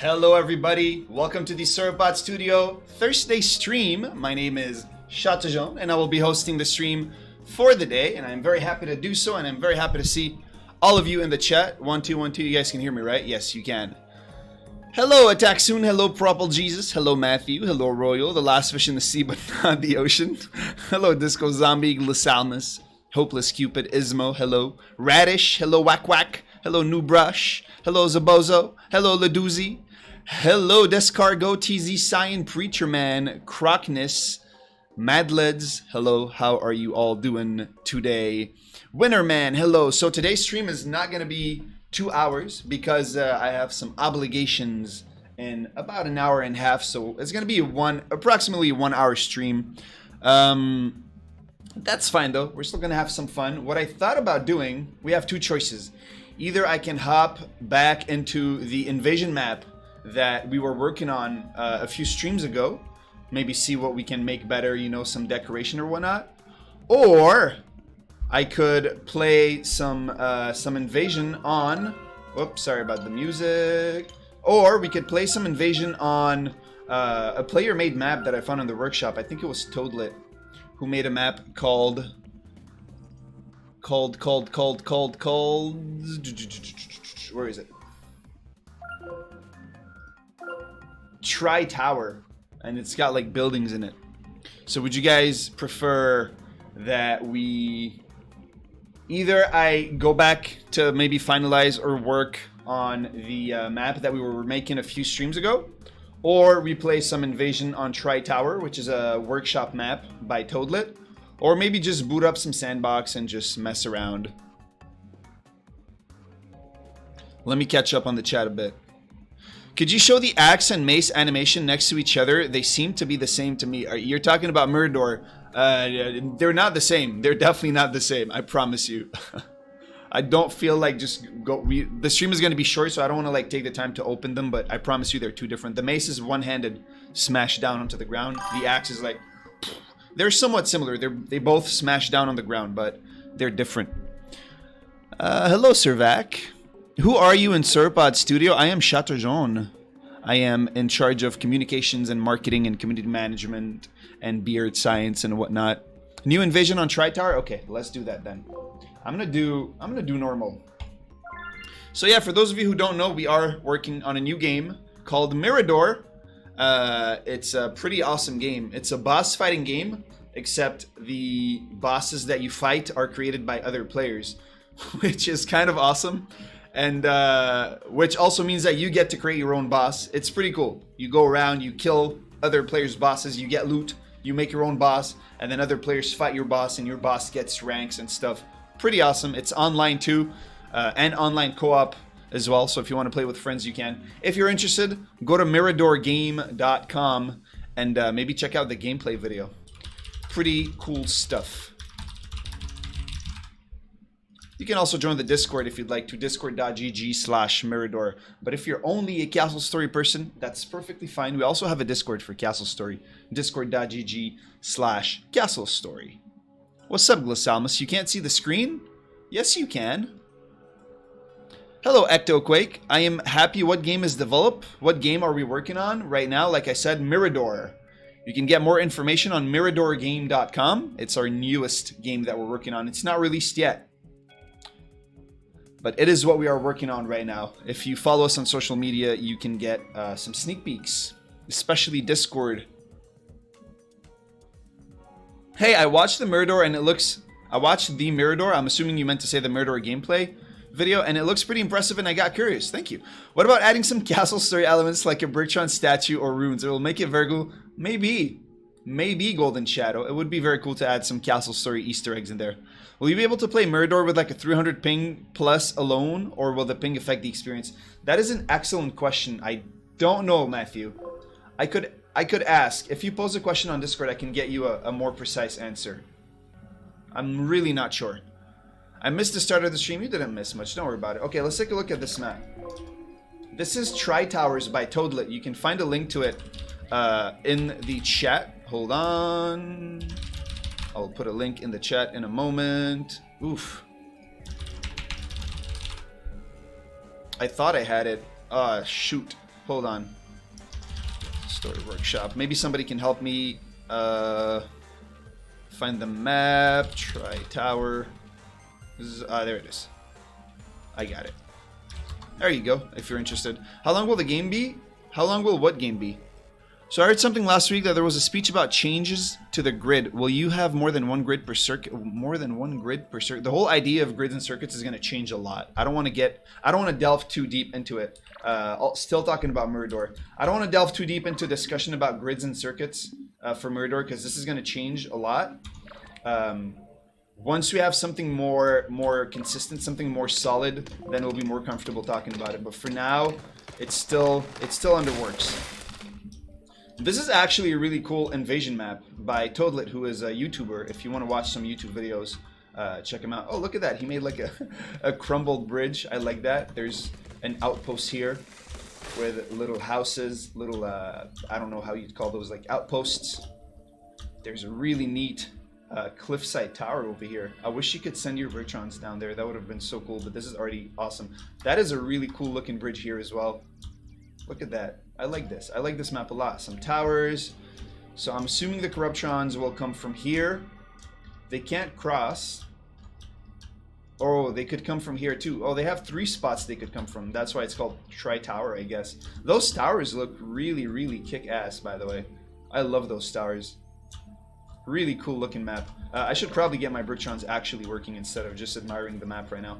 Hello everybody, welcome to the Sauropod Studio Thursday stream. My name is Chatajon and I will be hosting the stream for the day, and I'm very happy to do so, and I'm very happy to see all of you in the chat. 1 2 1 2, you guys can hear me, right? Yes, you can. Hello, Attack Soon. Hello, Propel Jesus. Hello, Matthew. Hello, Royal. The last fish in the sea, but not the ocean. Hello, Disco Zombie. Glasalmus. Hopeless Cupid. Ismo. Hello. Radish. Hello, Whack Whack. Hello, New Brush. Hello, Zabozo. Hello, Ladoozy. Hello, Descargo. TZ Cyan. Preacher Man. Crocness. Madleds. Hello, how are you all doing today? Winnerman. Hello. So today's stream is not going to be 2 hours because I have some obligations in about an hour and a half, so it's gonna be approximately a 1 hour stream. That's fine though, we're still gonna have some fun. What I thought about doing, we have two choices. Either I can hop back into the invasion map that we were working on a few streams ago, maybe see what we can make better, you know, some decoration or whatnot, or I could play some invasion on. Oops, sorry about the music. Or we could play some invasion on a player-made map that I found in the workshop. I think it was Toadlet who made a map called. Where is it? Tri Tower, and it's got like buildings in it. So would you guys prefer that we? Either I go back to maybe finalize or work on the map that we were making a few streams ago, or we play some invasion on Tri Tower, which is a workshop map by Toadlet, or maybe just boot up some sandbox and just mess around. Let me catch up on the chat a bit. Could you show the axe and mace animation next to each other? They seem to be the same to me. You're talking about Mirador. They're not the same. They're definitely not the same. I promise you. I don't feel like just go. The stream is going to be short, so I don't want to like take the time to open them. But I promise you, they're two different. The mace is one-handed, smash down onto the ground. The axe is like, they're somewhat similar. They both smash down on the ground, but they're different. Hello, Servac. Who are you in Sauropod Studio? I am Chateaujean. I am in charge of communications and marketing and community management and beard science and whatnot. New invasion on Tri Tower? Okay, let's do that then. I'm gonna do normal. So yeah, for those of you who don't know, we are working on a new game called Mirador. It's a pretty awesome game. It's a boss fighting game, except the bosses that you fight are created by other players, which is kind of awesome. And which also means that you get to create your own boss. It's pretty cool. You go around, you kill other players' bosses, you get loot, you make your own boss, and then other players fight your boss, and your boss gets ranks and stuff. Pretty awesome. It's online too, and online co-op as well. So if you want to play with friends, you can. If you're interested, go to miradorgame.com and maybe check out the gameplay video. Pretty cool stuff. You can also join the Discord if you'd like to, discord.gg/Mirador. But if you're only a Castle Story person, that's perfectly fine. We also have a Discord for Castle Story, discord.gg/Castle Story. What's up, Glasalmus? You can't see the screen? Yes, you can. Hello, Ectoquake. I am happy. What game is developed? What game are we working on right now? Like I said, Mirador. You can get more information on miradorgame.com. It's our newest game that we're working on. It's not released yet, but it is what we are working on right now. If you follow us on social media, you can get some sneak peeks, especially Discord. Hey, I watched the Mirador and it looks... I watched the Mirador. I'm assuming you meant to say the Mirador gameplay video, and it looks pretty impressive and I got curious. Thank you. What about adding some Castle Story elements like a Bertrand statue or runes? It will make it very cool. Maybe Golden Shadow. It would be very cool to add some Castle Story Easter eggs in there. Will you be able to play Mirador with like a 300 ping plus alone, or will the ping affect the experience? That is an excellent question. I don't know, Matthew. I could ask. If you pose a question on Discord, I can get you a more precise answer. I'm really not sure. I missed the start of the stream. You didn't miss much. Don't worry about it. Okay, let's take a look at this map. This is Tri Towers by Toadlet. You can find a link to it in the chat. Hold on. I'll put a link in the chat in a moment. Oof. I thought I had it. Shoot. Hold on. Story Workshop. Maybe somebody can help me find the map. Tri Tower. There it is. I got it. There you go, if you're interested. How long will the game be? How long will what game be? So I heard something last week that there was a speech about changes to the grid. Will you have more than one grid per circuit? More than one grid per circuit? The whole idea of grids and circuits is going to change a lot. I don't want to delve too deep into it. Still talking about Mirador. I don't want to delve too deep into discussion about grids and circuits for Mirador because this is going to change a lot. Once we have something more consistent, something more solid, then we'll be more comfortable talking about it. But for now, it's still under works. This is actually a really cool invasion map by Toadlet, who is a YouTuber. If you want to watch some YouTube videos, check him out. Oh, look at that. He made like a crumbled bridge. I like that. There's an outpost here with little houses, little, I don't know how you'd call those, like outposts. There's a really neat cliffside tower over here. I wish you could send your Virtrons down there. That would have been so cool, but this is already awesome. That is a really cool looking bridge here as well. Look at that. I like this. I like this map a lot. Some towers. So I'm assuming the Corruptrons will come from here. They can't cross. Oh, they could come from here too. Oh, they have 3 spots they could come from. That's why it's called Tri-Tower, I guess. Those towers look really, really kick-ass, by the way. I love those towers. Really cool looking map. I should probably get my Virtrons actually working instead of just admiring the map right now.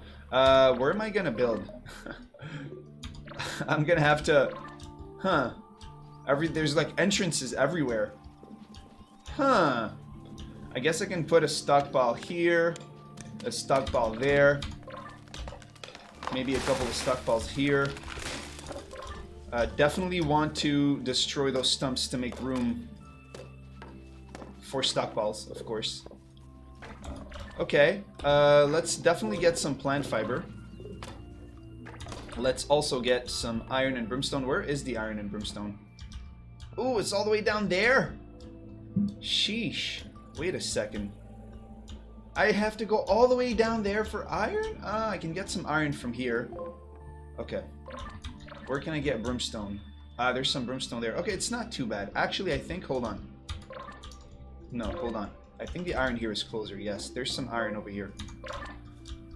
Where am I gonna build? I'm gonna have to... Huh. There's like entrances everywhere. Huh. I guess I can put a stockpile here, a stockpile there, maybe a couple of stockpiles here. Definitely want to destroy those stumps to make room for stockpiles, of course. Okay, let's definitely get some plant fiber. Let's also get some iron and brimstone. Where is the iron and brimstone? Oh, it's all the way down there. Sheesh. Wait a second. I have to go all the way down there for iron? Ah, I can get some iron from here. Okay. Where can I get brimstone? There's some brimstone there. Okay, it's not too bad. Actually, I think, hold on. No, hold on. I think the iron here is closer. Yes, there's some iron over here.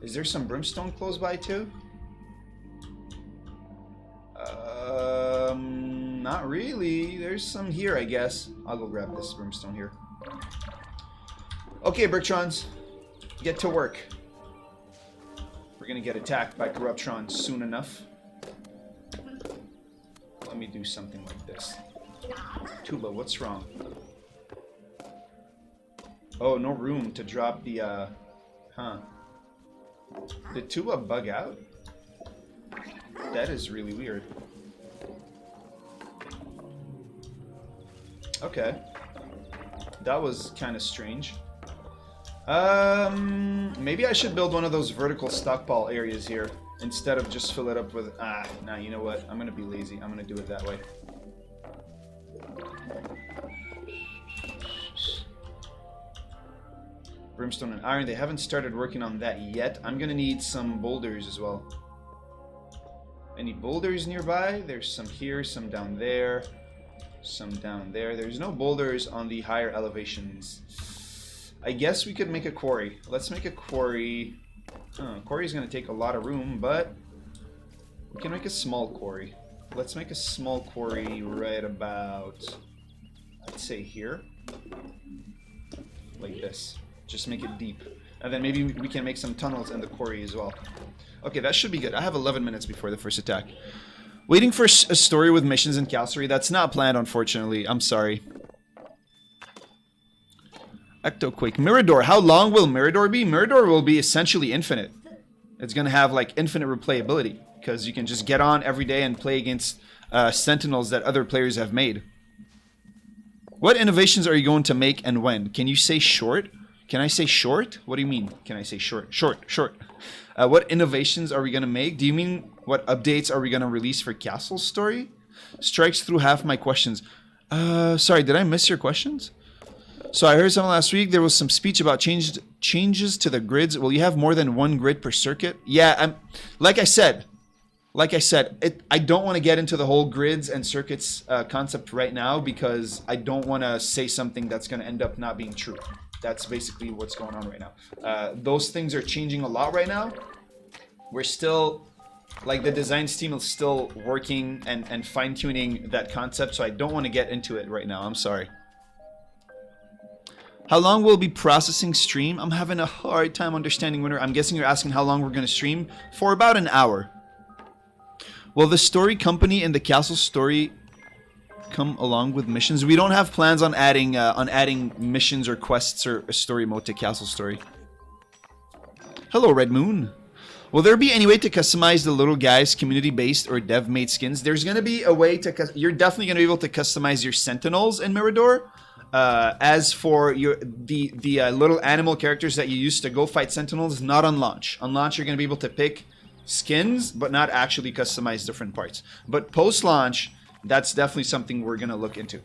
Is there some brimstone close by too? Not really. There's some here, I guess. I'll go grab this brimstone here. Okay, Virtrons, get to work. We're gonna get attacked by Corruptrons soon enough. Let me do something like this. Tuba, what's wrong? Oh, no room to drop the, huh. Did Tuba bug out? That is really weird. Okay. That was kind of strange. Maybe I should build one of those vertical stockpile areas here instead of just fill it up with... Nah, you know what? I'm gonna be lazy. I'm gonna do it that way. Brimstone and iron. They haven't started working on that yet. I'm gonna need some boulders as well. Any boulders nearby? There's some here, some down there, some down there. There's no boulders on the higher elevations. I guess we could make a quarry. Let's make a quarry. Quarry is going to take a lot of room, but we can make a small quarry. Let's make a small quarry right about, I'd say here. Like this. Just make it deep. And then maybe we can make some tunnels in the quarry as well. Okay, that should be good. I have 11 minutes before the first attack. Waiting for a story with missions in Castle Story. That's not planned, unfortunately. I'm sorry. Ectoquake. Mirador. How long will Mirador be? Mirador will be essentially infinite. It's going to have like infinite replayability because you can just get on every day and play against sentinels that other players have made. What innovations are you going to make and when? Can you say short? Can I say short? What do you mean? Can I say short? Short. What innovations are we going to make? Do you mean what updates are we going to release for Castle Story? Strikes through half my questions. Sorry, did I miss your questions? So I heard something last week. There was some speech about changes to the grids. Will you have more than one grid per circuit? Yeah, like I said, I don't want to get into the whole grids and circuits concept right now because I don't want to say something that's going to end up not being true. That's basically what's going on right now. Those things are changing a lot right now. We're still Like the designs team is still working and fine-tuning that concept, so I don't want to get into it right now. I'm sorry. How long will be processing stream? I'm having a hard time understanding winter. I'm guessing you're asking how long we're going to stream. For about an hour. Will the story company and the Castle Story come along with missions? We don't have plans on adding missions or quests or a story mode to Castle Story. Hello, Red Moon. Will there be any way to customize the little guys community-based or dev-made skins? There's going to be a way to... You're definitely going to be able to customize your Sentinels in Mirador. As for the little animal characters that you use to go fight Sentinels, not on launch. On launch, you're going to be able to pick skins, but not actually customize different parts. But post-launch, that's definitely something we're going to look into.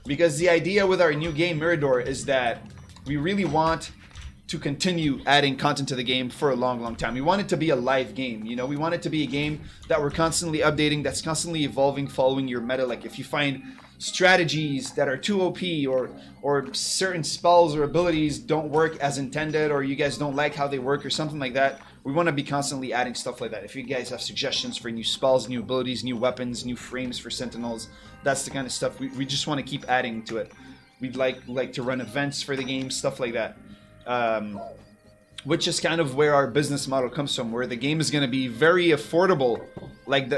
Because the idea with our new game, Mirador, is that we really want to continue adding content to the game for a long, long time. We want it to be a live game, you know? We want it to be a game that we're constantly updating, that's constantly evolving, following your meta. Like if you find strategies that are too OP or certain spells or abilities don't work as intended, or you guys don't like how they work or something like that, we want to be constantly adding stuff like that. If you guys have suggestions for new spells, new abilities, new weapons, new frames for Sentinels, that's the kind of stuff we just want to keep adding to it. We'd like to run events for the game, stuff like that. Which is kind of where our business model comes from, where the game is going to be very affordable. Like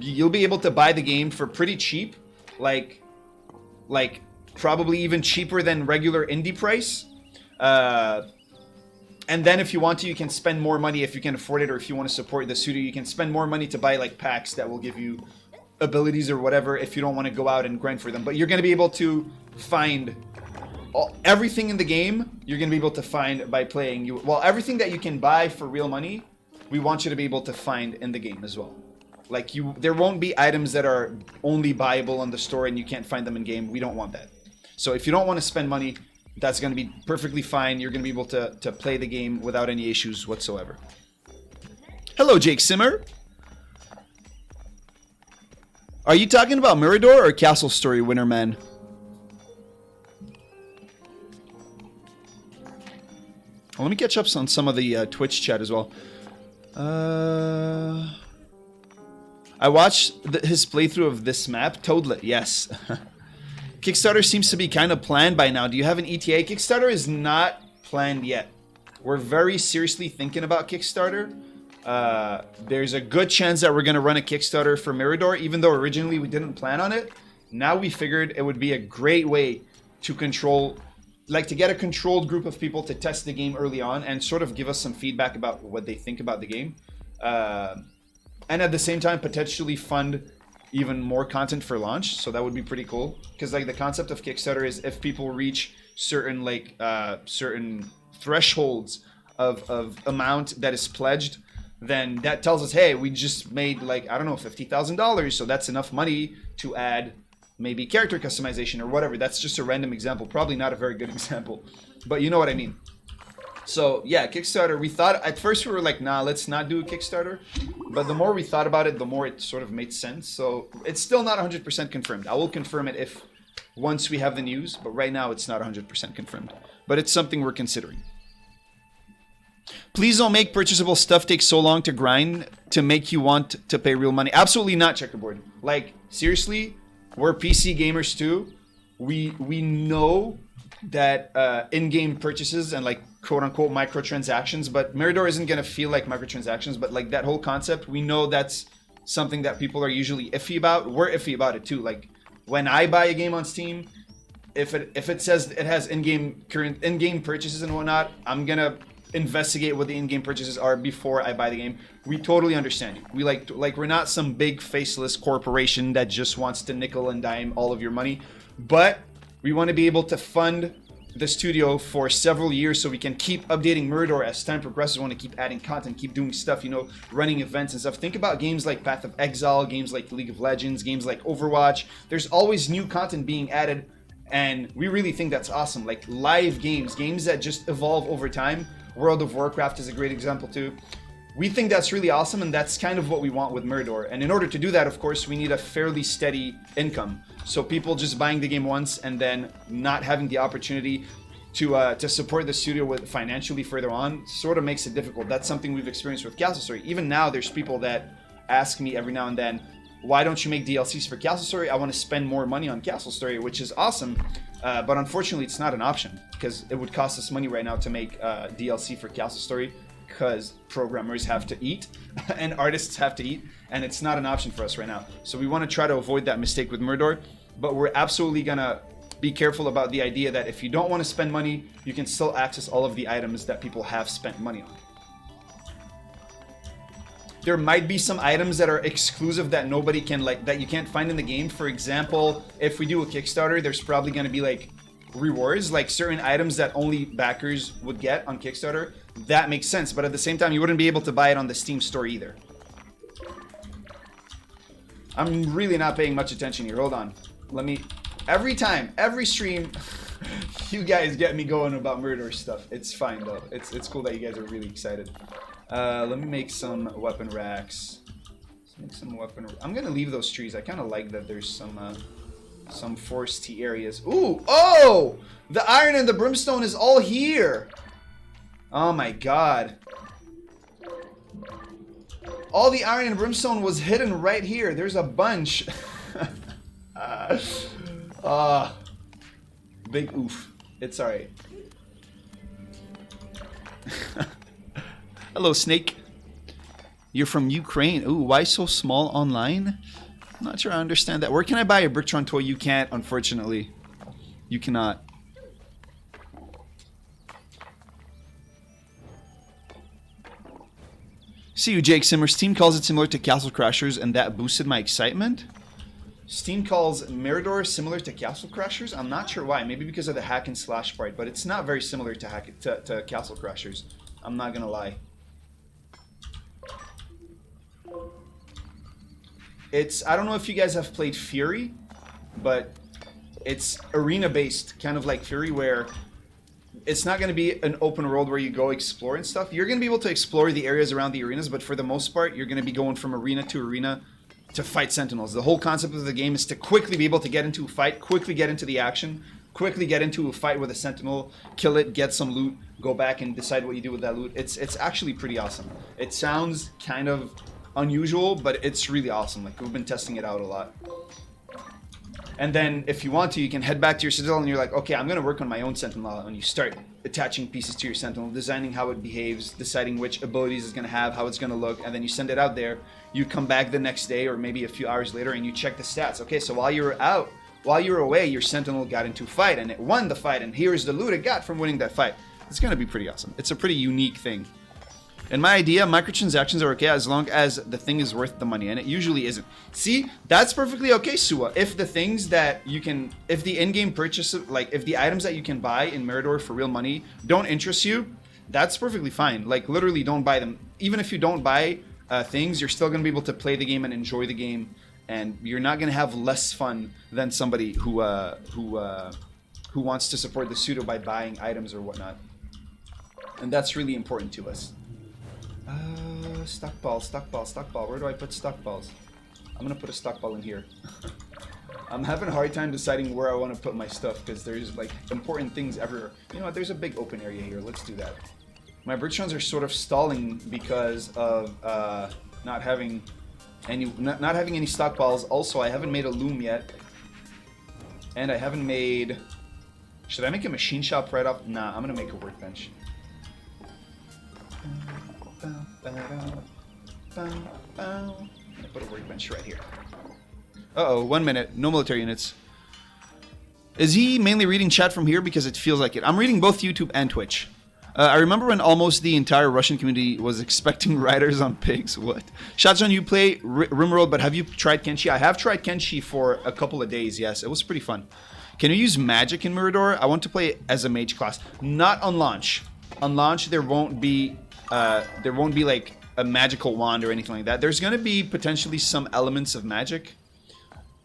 you'll be able to buy the game for pretty cheap, like probably even cheaper than regular indie price. And then if you want to, you can spend more money if you can afford it, or if you want to support the studio, you can spend more money to buy like packs that will give you abilities or whatever if you don't want to go out and grind for them. But you're going to be able to find everything in the game. You're going to be able to find by playing. Well, everything that you can buy for real money, we want you to be able to find in the game as well. Like there won't be items that are only buyable on the store and you can't find them in game. We don't want that. So if you don't want to spend money, that's going to be perfectly fine. You're going to be able to play the game without any issues whatsoever. Hello, Jake Simmer. Are you talking about Mirador or Castle Story, Winterman? Well, let me catch up on some of the Twitch chat as well. I watched his playthrough of this map. Toadlet, yes. Kickstarter seems to be kind of planned by now. Do you have an ETA? Kickstarter is not planned yet. We're very seriously thinking about Kickstarter. There's a good chance that we're going to run a Kickstarter for Mirador, even though originally we didn't plan on it. Now we figured it would be a great way to to get a controlled group of people to test the game early on and sort of give us some feedback about what they think about the game. And at the same time, potentially fund even more content for launch. So that would be pretty cool. Because like the concept of Kickstarter is if people reach certain certain thresholds of amount that is pledged, then that tells us, hey, we just made like, I don't know, $50,000. So that's enough money to add maybe character customization or whatever. That's just a random example. Probably not a very good example, but you know what I mean. So yeah, Kickstarter, we thought at first we were like, nah, let's not do a Kickstarter. But the more we thought about it, the more it sort of made sense. So it's still not 100% confirmed. I will confirm it once we have the news, but right now it's not 100% confirmed. But it's something we're considering. Please don't make purchasable stuff take so long to grind to make you want to pay real money. Absolutely not, Checkerboard. Like, seriously, we're PC gamers too. We know that in-game purchases and like quote-unquote microtransactions, but Mirador isn't going to feel like microtransactions, but like that whole concept, we know that's something that people are usually iffy about. We're iffy about it too. Like when I buy a game on Steam, if it says it has current in-game purchases and whatnot, I'm going to investigate what the in-game purchases are before I buy the game. We totally understand you. We like we're not some big faceless corporation that just wants to nickel and dime all of your money, but we want to be able to fund the studio for several years so we can keep updating Mirador as time progresses. We want to keep adding content, keep doing stuff, you know, running events and stuff. Think about games like Path of Exile, games like League of Legends, games like Overwatch. There's always new content being added, and we really think that's awesome. Like live games that just evolve over time. World of Warcraft is a great example too. We think that's really awesome, and that's kind of what we want with Mirador. And in order to do that, of course, we need a fairly steady income. So people just buying the game once and then not having the opportunity to support the studio with financially further on sort of makes it difficult. That's something we've experienced with Castle Story. Even now, there's people that ask me every now and then, why don't you make DLCs for Castle Story? I want to spend more money on Castle Story, which is awesome, but unfortunately it's not an option because it would cost us money right now to make DLC for Castle Story because programmers have to eat and artists have to eat, and it's not an option for us right now. So we want to try to avoid that mistake with Mirador, but we're absolutely gonna be careful about the idea that if you don't want to spend money, you can still access all of the items that people have spent money on. There might be some items that are exclusive that nobody can, like, that you can't find in the game. For example, if we do a Kickstarter, there's probably going to be like rewards, like certain items that only backers would get on Kickstarter. That makes sense, but at the same time, you wouldn't be able to buy it on the Steam store either. I'm really not paying much attention here. Hold on. Let me... Every time, every stream, you guys get me going about Mirador stuff. It's fine, though. It's cool that you guys are really excited. Let me make some weapon racks. Let's make some weapon... I'm gonna leave those trees. I kind of like that there's some foresty areas. Ooh! Oh! The iron and the brimstone is all here! Oh my god. All the iron and brimstone was hidden right here. There's a bunch. Big oof. It's alright. Hello, Snake. You're from Ukraine. Ooh, why so small online? I'm not sure I understand that. Where can I buy a Bricktron toy? You can't, unfortunately. You cannot. See you, Jake Simmer. Steam calls it similar to Castle Crashers, and that boosted my excitement. Steam calls Mirador similar to Castle Crashers. I'm not sure why. Maybe because of the hack and slash part, but it's not very similar to Castle Crashers. I'm not gonna lie. I don't know if you guys have played Fury, but it's arena-based, kind of like Fury, where it's not going to be an open world where you go explore and stuff. You're going to be able to explore the areas around the arenas, but for the most part, you're going to be going from arena to fight sentinels. The whole concept of the game is to quickly be able to get into a fight, quickly get into the action, quickly get into a fight with a sentinel, kill it, get some loot, go back and decide what you do with that loot. It's actually pretty awesome. It sounds kind of unusual, but it's really awesome. Like, we've been testing it out a lot. And then if you want to, you can head back to your Sentinel and you're like, okay, I'm going to work on my own Sentinel. And you start attaching pieces to your Sentinel, designing how it behaves, deciding which abilities it's going to have, how it's going to look, and then you send it out there. You come back the next day or maybe a few hours later and you check the stats. Okay, so while you were away, your Sentinel got into a fight and it won the fight, and here's the loot it got from winning that fight. It's going to be pretty awesome. It's a pretty unique thing. In my idea, microtransactions are okay as long as the thing is worth the money, and it usually isn't. See, that's perfectly okay, Sua. If the things that you can, if the in-game purchase, like if the items that you can buy in Mirador for real money don't interest you, that's perfectly fine. Like, literally don't buy them. Even if you don't buy things, you're still going to be able to play the game and enjoy the game, and you're not going to have less fun than somebody who wants to support the studio by buying items or whatnot. And that's really important to us. Stockball. Where do I put stockballs? I'm gonna put a stockball in here. I'm having a hard time deciding where I want to put my stuff because there's like important things everywhere. You know what? There's a big open area here. Let's do that. My Bricktrons are sort of stalling because of not having any stockballs. Also, I haven't made a loom yet, and I haven't made. Should I make a machine shop right off? Nah, I'm gonna make a workbench. Put a workbench right here. Uh-oh, 1 minute. No military units. Is he mainly reading chat from here? Because it feels like it. I'm reading both YouTube and Twitch. I remember when almost the entire Russian community was expecting riders on pigs. What? Shotgun, you play Rimworld, but have you tried Kenshi? I have tried Kenshi for a couple of days, yes. It was pretty fun. Can you use magic in Mirador? I want to play as a mage class. Not on launch. On launch, there won't be like a magical wand or anything like that. There's going to be potentially some elements of magic,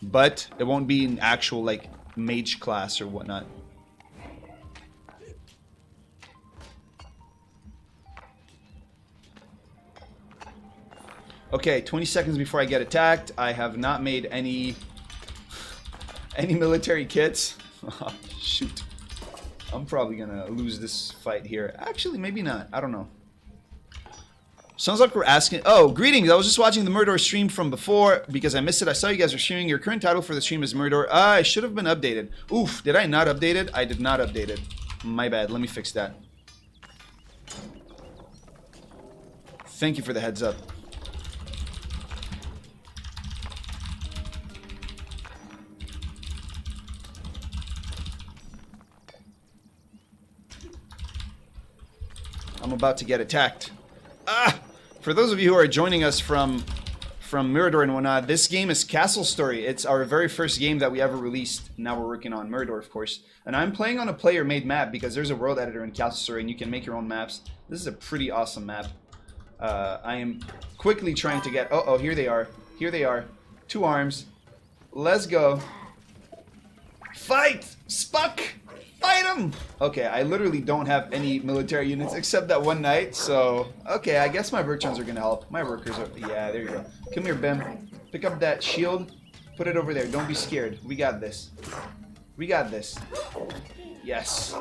but it won't be an actual like mage class or whatnot. Okay, 20 seconds before I get attacked. I have not made any military kits. Oh, shoot. I'm probably gonna lose this fight here. Actually, maybe not. I don't know. Sounds like we're asking... Oh, greetings. I was just watching the Mirador stream from before because I missed it. I saw you guys were streaming. Your current title for the stream is Mirador. I should have been updated. Oof, did I not update it? I did not update it. My bad. Let me fix that. Thank you for the heads up. I'm about to get attacked. Ah! For those of you who are joining us from Mirador and whatnot, this game is Castle Story. It's our very first game that we ever released. Now we're working on Mirador, of course. And I'm playing on a player-made map because there's a world editor in Castle Story and you can make your own maps. This is a pretty awesome map. I am quickly trying to get... Oh, here they are. Here they are. 2 arms. Let's go. Fight! Spuck! Fight him! Okay, I literally don't have any military units except that one knight, so... Okay, I guess my Bertrands are gonna help. My workers are... Yeah, there you go. Come here, Bim. Pick up that shield. Put it over there. Don't be scared. We got this. We got this. Yes.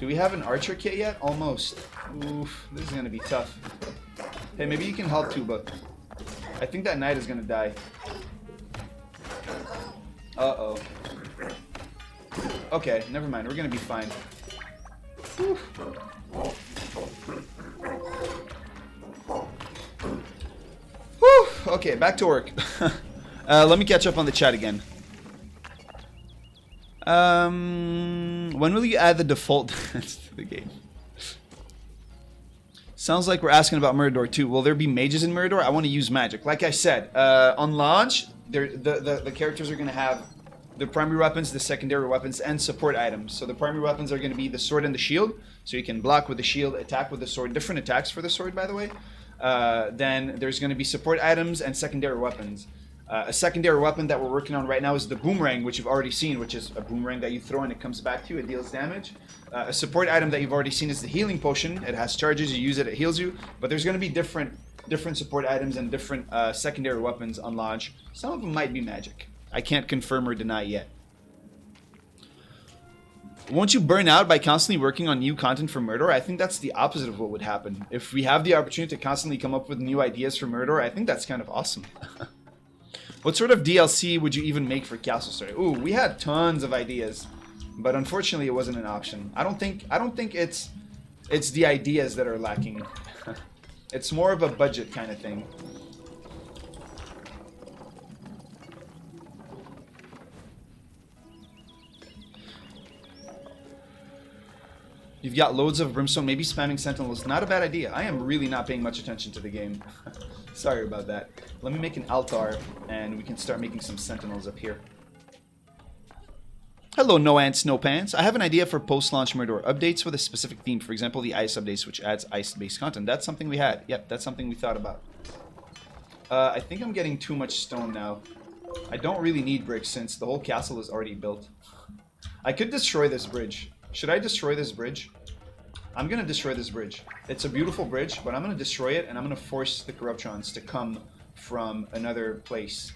Do we have an archer kit yet? Almost. Oof, this is gonna be tough. Hey, maybe you can help too, but... I think that knight is gonna die. Uh-oh. Okay, never mind. We're gonna be fine. Whew. Whew. Okay, back to work. Let me catch up on the chat again. When will you add the default dance to the game? Sounds like we're asking about Mirador too. Will there be mages in Mirador? I want to use magic. Like I said, on launch, the characters are gonna have the primary weapons, the secondary weapons, and support items. So the primary weapons are going to be the sword and the shield. So you can block with the shield, attack with the sword. Different attacks for the sword, by the way. Then there's going to be support items and secondary weapons. A secondary weapon that we're working on right now is the boomerang, which you've already seen, which is a boomerang that you throw and it comes back to you. It deals damage. A support item that you've already seen is the healing potion. It has charges. You use it, it heals you. But there's going to be different support items and different secondary weapons on launch. Some of them might be magic. I can't confirm or deny yet. Won't you burn out by constantly working on new content for Mirador? I think that's the opposite of what would happen. If we have the opportunity to constantly come up with new ideas for Mirador, I think that's kind of awesome. What sort of DLC would you even make for Castle Story? Ooh, we had tons of ideas, but unfortunately it wasn't an option. I don't think it's the ideas that are lacking. It's more of a budget kind of thing. You've got loads of brimstone, maybe spamming sentinels. Not a bad idea. I am really not paying much attention to the game. Sorry about that. Let me make an altar, and we can start making some sentinels up here. Hello, No Ants, No Pants. I have an idea for post-launch Mirador updates with a specific theme. For example, the ice updates, which adds ice-based content. That's something we had. Yep, that's something we thought about. I think I'm getting too much stone now. I don't really need bricks since the whole castle is already built. I could destroy this bridge. Should I destroy this bridge? I'm gonna destroy this bridge. It's a beautiful bridge, but I'm gonna destroy it and I'm gonna force the Corruptrons to come from another place.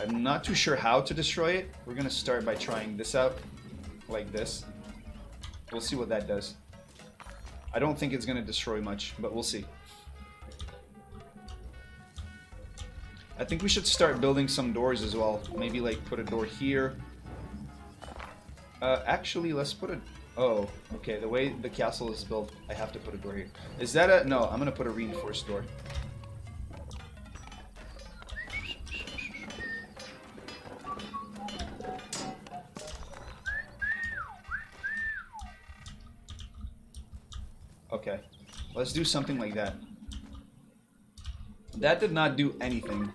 I'm not too sure how to destroy it. We're gonna start by trying this out, like this. We'll see what that does. I don't think it's gonna destroy much, but we'll see. I think we should start building some doors as well. Maybe like put a door here. Actually, let's put a... Oh, okay, the way the castle is built, I have to put a door here. Is that a... No, I'm gonna put a reinforced door. Okay, let's do something like that. That did not do anything.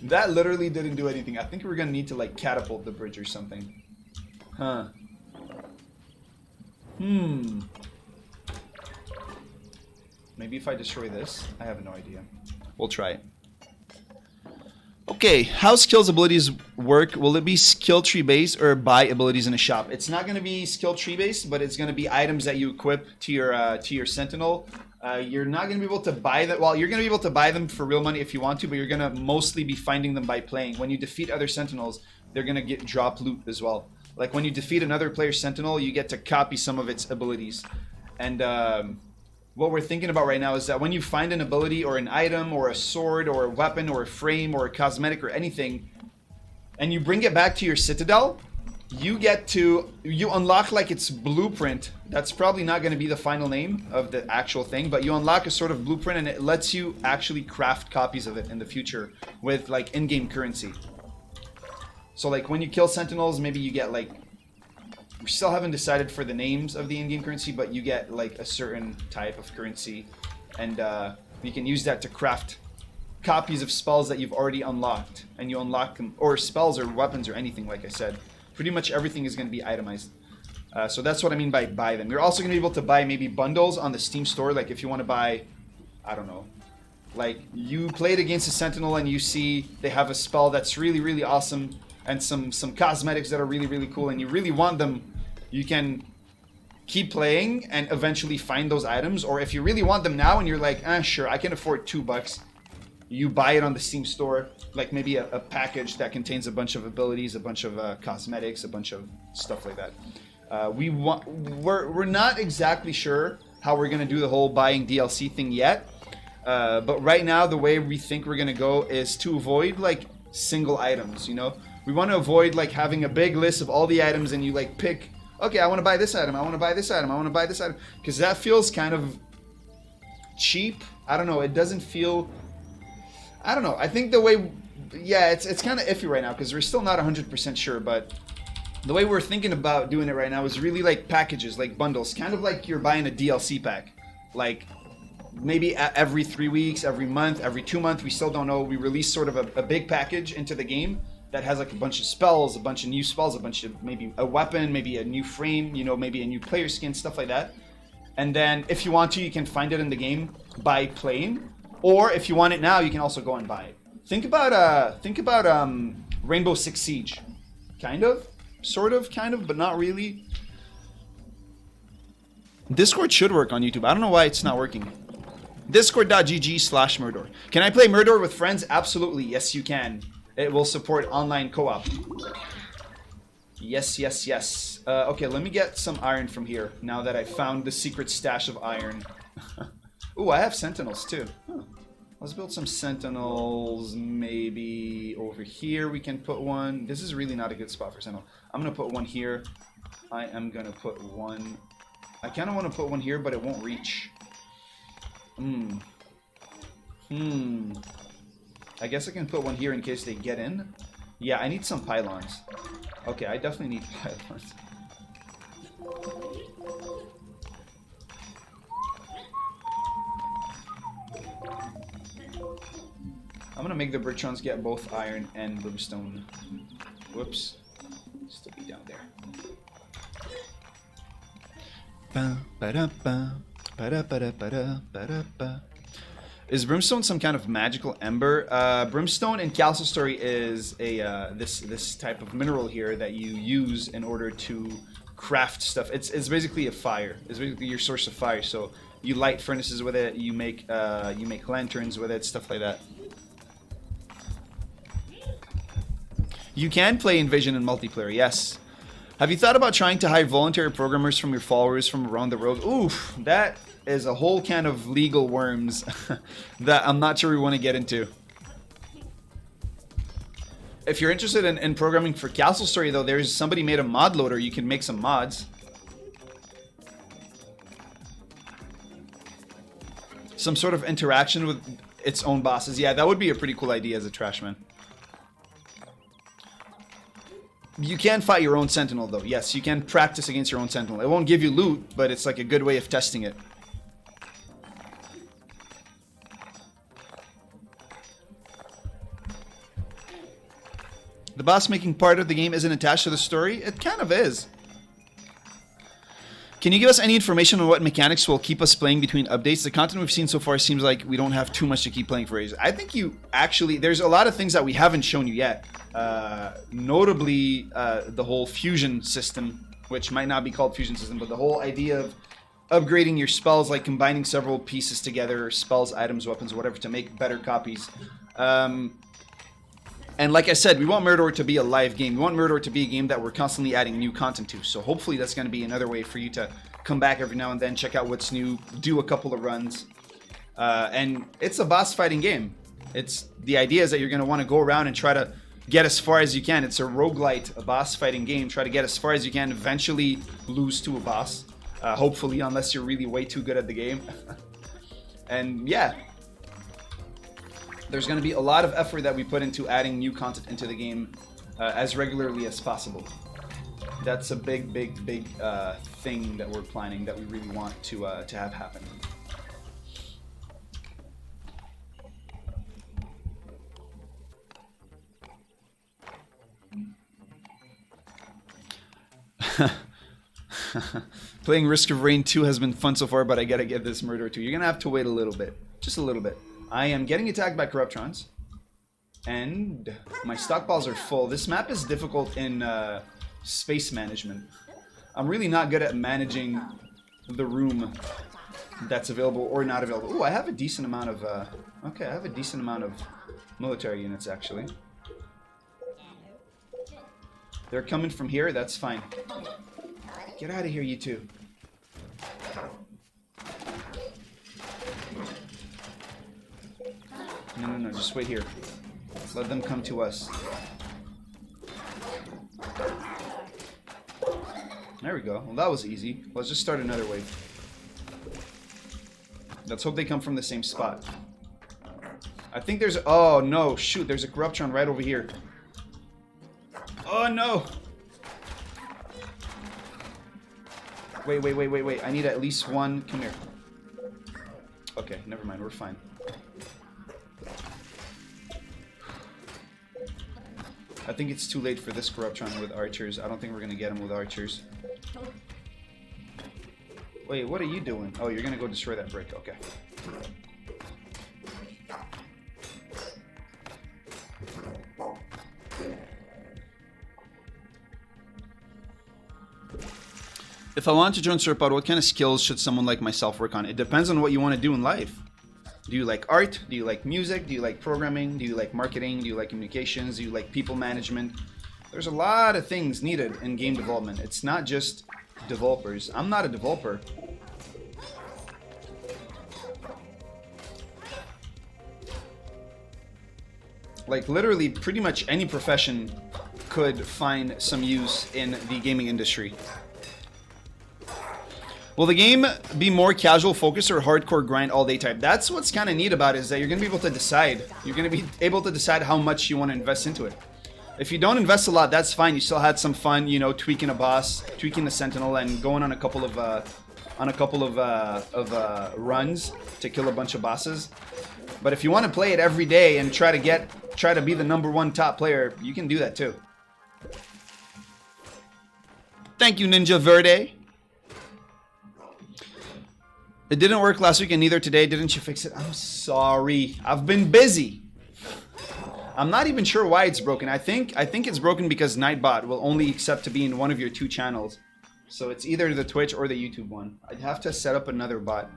That literally didn't do anything. I think we're gonna need to like catapult the bridge or something. Huh. Maybe if I destroy this? I have no idea. We'll try it. Okay, how skills abilities work? Will it be skill tree based or buy abilities in a shop? It's not going to be skill tree based, but it's going to be items that you equip to your sentinel. You're not going to be able to buy that. Well, you're going to be able to buy them for real money if you want to, but you're going to mostly be finding them by playing. When you defeat other sentinels, they're going to drop loot as well. Like when you defeat another player's sentinel, you get to copy some of its abilities. And what we're thinking about right now is that when you find an ability or an item or a sword or a weapon or a frame or a cosmetic or anything, and you bring it back to your citadel, you unlock like its blueprint. That's probably not going to be the final name of the actual thing, but you unlock a sort of blueprint, and it lets you actually craft copies of it in the future with like in-game currency. So like when you kill sentinels, maybe you get like, we still haven't decided for the names of the in-game currency, but you get like a certain type of currency, and you can use that to craft copies of spells that you've already unlocked, and you unlock them, or spells or weapons or anything. Like I said, pretty much everything is going to be itemized. So that's what I mean by buy them. You're also going to be able to buy maybe bundles on the Steam store. Like if you want to buy, I don't know, like you played against a sentinel and you see they have a spell that's really, really awesome and some cosmetics that are really, really cool, and you really want them, you can keep playing and eventually find those items. Or if you really want them now and you're like, sure, I can afford $2, you buy it on the Steam store, like maybe a package that contains a bunch of abilities, a bunch of cosmetics, a bunch of stuff like that. We're not exactly sure how we're gonna do the whole buying DLC thing yet, but right now the way we think we're gonna go is to avoid like single items. You know, we want to avoid like having a big list of all the items and you like pick, okay, I want to buy this item, I want to buy this item, I want to buy this item, because that feels kind of cheap. I don't know. It doesn't feel. I don't know. I think the way, yeah, it's kind of iffy right now because we're still not 100% sure, but the way we're thinking about doing it right now is really like packages, like bundles, kind of like you're buying a DLC pack. Like maybe every 3 weeks, every month, every 2 months, we still don't know. We release sort of a big package into the game that has like a bunch of spells, a bunch of new spells, a bunch of maybe a weapon, maybe a new frame, you know, maybe a new player skin, stuff like that. And then if you want to, you can find it in the game by playing. Or if you want it now, you can also go and buy it. Think about Rainbow Six Siege. Kind of, sort of, kind of, but not really. Discord should work on YouTube. I don't know why it's not working. Discord.gg/Mirador. Can I play Mirador with friends? Absolutely. Yes, you can. It will support online co-op. Yes, yes, yes. Okay, let me get some iron from here now that I found the secret stash of iron. Ooh, I have sentinels too. Huh. Let's build some sentinels. Maybe over here we can put one. This is really not a good spot for sentinel. I'm going to put one here. I am going to put one. I kind of want to put one here, but it won't reach. I guess I can put one here in case they get in. Yeah, I need some pylons. Okay, I definitely need pylons. I'm gonna make the Britrons get both iron and brimstone. Whoops. Still be down there. Is brimstone some kind of magical ember? Brimstone in Castle Story is a this type of mineral here that you use in order to craft stuff. It's basically a fire. It's basically your source of fire. So you light furnaces with it. You make lanterns with it. Stuff like that. You can play Invasion in multiplayer, yes. Have you thought about trying to hire voluntary programmers from your followers from around the world? Oof, that is a whole can of legal worms that I'm not sure we want to get into. If you're interested in programming for Castle Story, though, there's somebody made a mod loader. You can make some mods. Some sort of interaction with its own bosses. Yeah, that would be a pretty cool idea as a trashman. You can fight your own sentinel, though. Yes, you can practice against your own sentinel. It won't give you loot, but it's like a good way of testing it. The boss making part of the game isn't attached to the story? It kind of is. Can you give us any information on what mechanics will keep us playing between updates? The content we've seen so far seems like we don't have too much to keep playing for ages. I think you actually... There's a lot of things that we haven't shown you yet. Notably, the whole fusion system, which might not be called fusion system, but the whole idea of upgrading your spells, like combining several pieces together, spells, items, weapons, whatever, to make better copies. And like I said, we want Mirador to be a live game. We want Mirador to be a game that we're constantly adding new content to. So hopefully that's going to be another way for you to come back every now and then, check out what's new, do a couple of runs. And it's a boss fighting game. The idea is that you're going to want to go around and try to get as far as you can. It's a roguelite, a boss fighting game. Try to get as far as you can, eventually lose to a boss. Hopefully, unless you're really way too good at the game. And yeah. There's going to be a lot of effort that we put into adding new content into the game as regularly as possible. That's a big thing that we're planning, that we really want to have happen. Playing Risk of Rain 2 has been fun so far, but I gotta get this Murder 2. You're gonna have to wait a little bit. Just a little bit. I am getting attacked by Corruptrons, and my stockpiles are full. This map is difficult in space management. I'm really not good at managing the room that's available or not available. Ooh, I have a decent amount of... okay, I have a decent amount of military units, actually. They're coming from here, that's fine. Get out of here, you two. No, just wait here. Let them come to us. There we go. Well, that was easy. Let's just start another wave. Let's hope they come from the same spot. I think there's... Oh, no. Shoot, there's a Corruptron right over here. Oh, no. Wait. I need at least one. Come here. Okay, never mind. We're fine. I think it's too late for this Corruptron with archers. I don't think we're going to get him with archers. Wait, what are you doing? Oh, you're going to go destroy that brick. Okay. If I want to join Sauropod, what kind of skills should someone like myself work on? It depends on what you want to do in life. Do you like art? Do you like music? Do you like programming? Do you like marketing? Do you like communications? Do you like people management? There's a lot of things needed in game development. It's not just developers. I'm not a developer. Like literally pretty much any profession could find some use in the gaming industry. Will the game be more casual focus or hardcore grind all day type? That's what's kind of neat about it, is that you're going to be able to decide. You're going to be able to decide how much you want to invest into it. If you don't invest a lot, that's fine. You still had some fun, you know, tweaking a boss, tweaking the Sentinel, and going on a couple of runs to kill a bunch of bosses. But if you want to play it every day and try to be the #1 top player, you can do that too. Thank you, Ninja Verde. It didn't work last week and neither today. Didn't you fix it? I'm sorry. I've been busy. I'm not even sure why it's broken. I think it's broken because Nightbot will only accept to be in one of your 2 channels. So it's either the Twitch or the YouTube one. I'd have to set up another bot.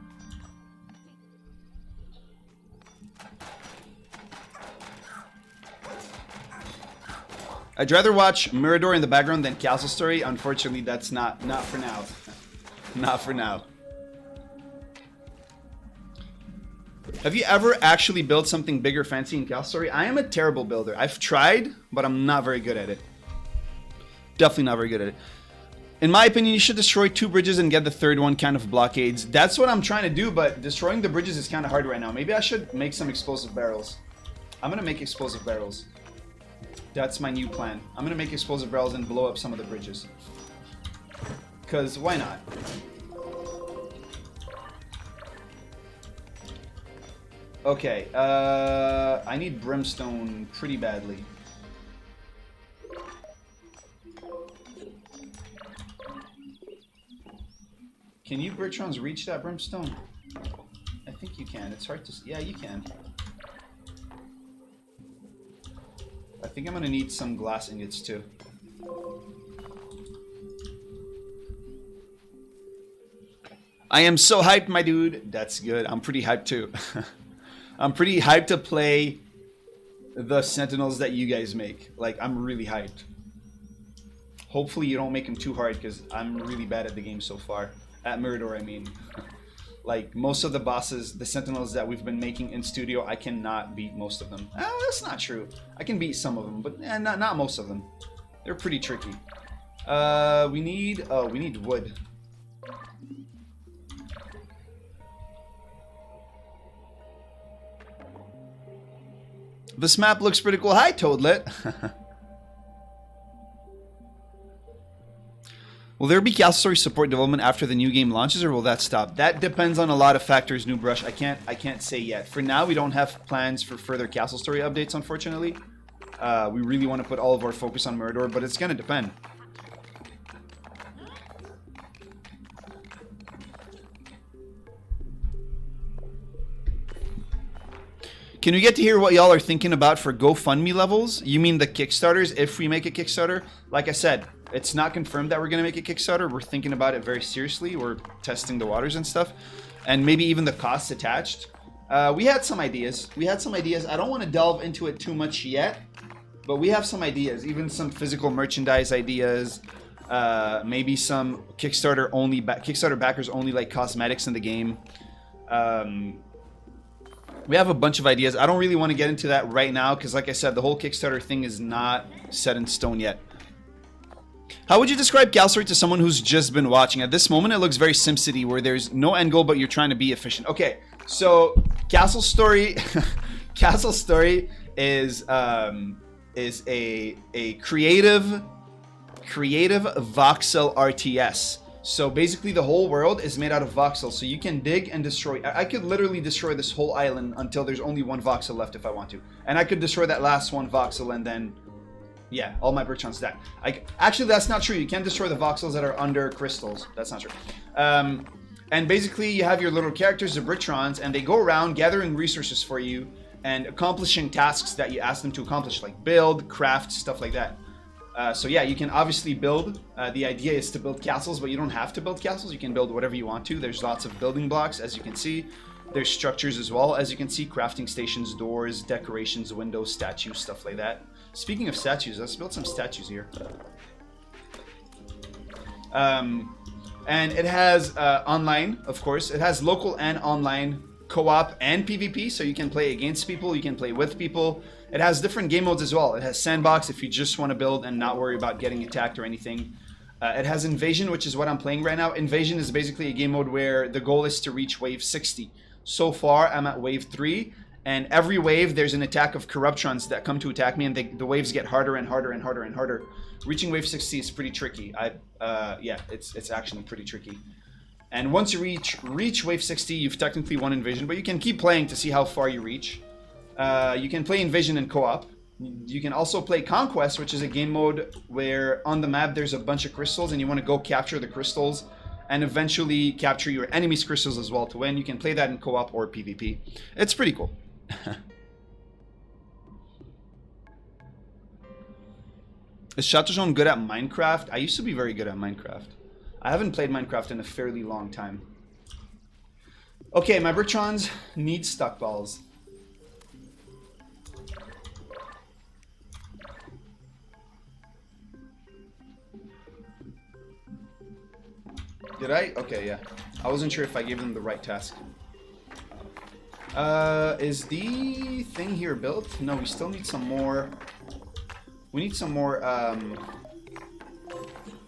I'd rather watch Mirador in the background than Castle Story. Unfortunately, that's not for now. Not for now. Have you ever actually built something big or fancy in Castle Story? I am a terrible builder. I've tried, but I'm not very good at it. Definitely not very good at it. In my opinion, you should destroy 2 bridges and get the 3rd one kind of blockades. That's what I'm trying to do, but destroying the bridges is kind of hard right now. Maybe I should make some explosive barrels. I'm going to make explosive barrels. That's my new plan. I'm going to make explosive barrels and blow up some of the bridges. Because why not? Okay, I need brimstone pretty badly. Can you Bertrons reach that brimstone? I think you can. It's hard to see. Yeah, you can. I think I'm gonna need some glass ingots too. I am so hyped, my dude. That's good. I'm pretty hyped too. I'm pretty hyped to play the sentinels that you guys make. Like, I'm really hyped. Hopefully you don't make them too hard, because I'm really bad at the game so far. At Mirador, I mean. Like, most of the bosses, the sentinels that we've been making in studio, I cannot beat most of them. That's not true. I can beat some of them, but not most of them. They're pretty tricky. We need wood. This map looks pretty cool. Hi, Toadlet. Will there be Castle Story support development after the new game launches, or will that stop? That depends on a lot of factors, New Brush. I can't say yet. For now, we don't have plans for further Castle Story updates, unfortunately. We really want to put all of our focus on Mirador, but it's gonna depend. Can we get to hear what y'all are thinking about for GoFundMe levels? You mean the Kickstarters, if we make a Kickstarter? Like I said, it's not confirmed that we're going to make a Kickstarter. We're thinking about it very seriously. We're testing the waters and stuff. And maybe even the costs attached. We had some ideas. I don't want to delve into it too much yet. But we have some ideas. Even some physical merchandise ideas. Maybe some Kickstarter backers only, like cosmetics in the game. We have a bunch of ideas. I don't really want to get into that right now because, like I said, the whole Kickstarter thing is not set in stone yet. How would you describe Castle Story to someone who's just been watching? At this moment, it looks very SimCity, where there's no end goal, but you're trying to be efficient. Okay, so Castle Story, Castle Story is a creative voxel RTS. So basically the whole world is made out of voxels, so you can dig and destroy. I could literally destroy this whole island until there's only one voxel left if I want to. And I could destroy that last one voxel and then, yeah, all my bricks on stack. Actually, that's not true. You can't destroy the voxels that are under crystals. That's not true. And basically you have your little characters, the Brictrons, and they go around gathering resources for you and accomplishing tasks that you ask them to accomplish, like build, craft, stuff like that. So yeah, you can obviously build. The idea is to build castles, but you don't have to build castles. You can build whatever you want to. There's lots of building blocks, as you can see. There's structures as well, as you can see. Crafting stations, doors, decorations, windows, statues, stuff like that. Speaking of statues, let's build some statues here. And it has online, of course. It has local and online co-op and PvP, so you can play against people, you can play with people. It has different game modes as well. It has sandbox if you just want to build and not worry about getting attacked or anything. It has invasion, which is what I'm playing right now. Invasion is basically a game mode where the goal is to reach wave 60. So far, I'm at wave 3, and every wave there's an attack of Corruptrons that come to attack me, and the waves get harder and harder and harder and harder. Reaching wave 60 is pretty tricky. Yeah, it's actually pretty tricky. And once you reach wave 60, you've technically won Invasion, but you can keep playing to see how far you reach. You can play Invasion in co-op. You can also play Conquest, which is a game mode where on the map there's a bunch of crystals and you want to go capture the crystals and eventually capture your enemy's crystals as well to win. You can play that in co-op or PvP. It's pretty cool. Is Shatojon good at Minecraft? I used to be very good at Minecraft. I haven't played Minecraft in a fairly long time. Okay, my Brictrons need stockballs. Did I? Okay, yeah. I wasn't sure if I gave them the right task. Is the thing here built? No, we still need some more. We need some more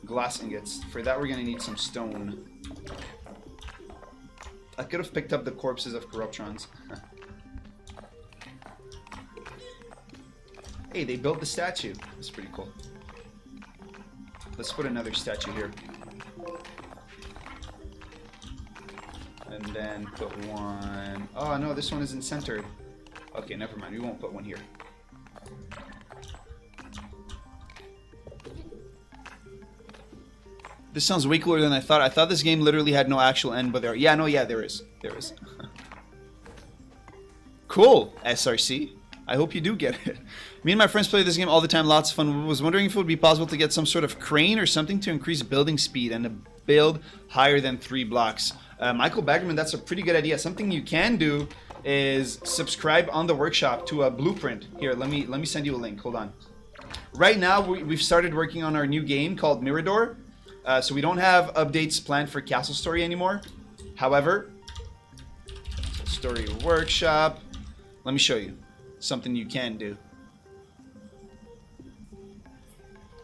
glass ingots. For that, we're gonna need some stone. I could have picked up the corpses of Corruptrons. Hey, they built the statue. That's pretty cool. Let's put another statue here. And then put one... Oh, no, this one isn't centered. Okay, never mind. We won't put one here. This sounds way cooler than I thought. I thought this game literally had no actual end, but there... Yeah, no, yeah, there is. There is. Cool, SRC. I hope you do get it. Me and my friends play this game all the time. Lots of fun. Was wondering if it would be possible to get some sort of crane or something to increase building speed and to build higher than 3 blocks. Michael Baggerman, that's a pretty good idea. Something you can do is subscribe on the workshop to a blueprint. Here, let me send you a link. Hold on. Right now, we've started working on our new game called Mirador. So we don't have updates planned for Castle Story anymore. However, Castle Story Workshop. Let me show you something you can do.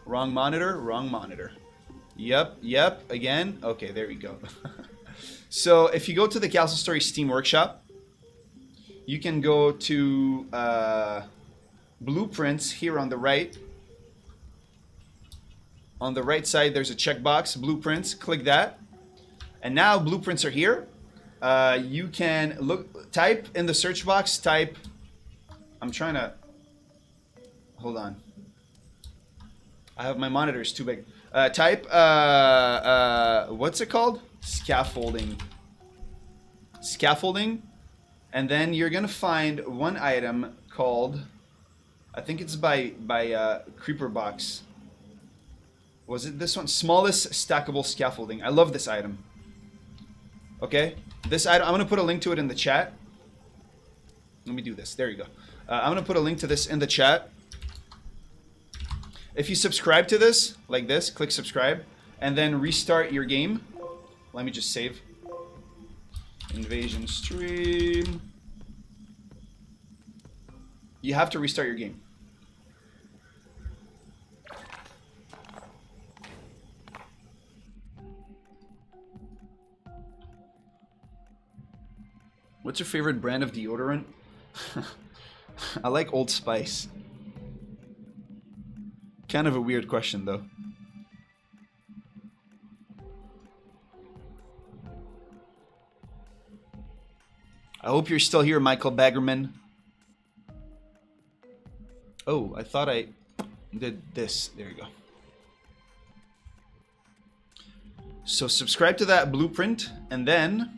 Wrong monitor, wrong monitor. Yep, again. Okay, there we go. So if you go to the Castle Story Steam Workshop, you can go to blueprints here on the right. On the right side, there's a checkbox, blueprints. Click that. And now blueprints are here. You can type in the search box, I'm trying to, hold on. I have my monitors too big. Type, what's it called? Scaffolding. Scaffolding. And then you're gonna find one item called, I think it's by Creeper Box. Was it this one? Smallest stackable scaffolding. I love this item. Okay, this item, I'm gonna put a link to it in the chat. Let me do this. There you go. I'm gonna put a link to this in the chat. If you subscribe to this, like this, click subscribe, and then restart your game. Let me just save. Invasion stream. You have to restart your game. What's your favorite brand of deodorant? I like Old Spice. Kind of a weird question, though. I hope you're still here, Michael Baggerman. Oh, I thought I did this. There you go. So subscribe to that blueprint, and then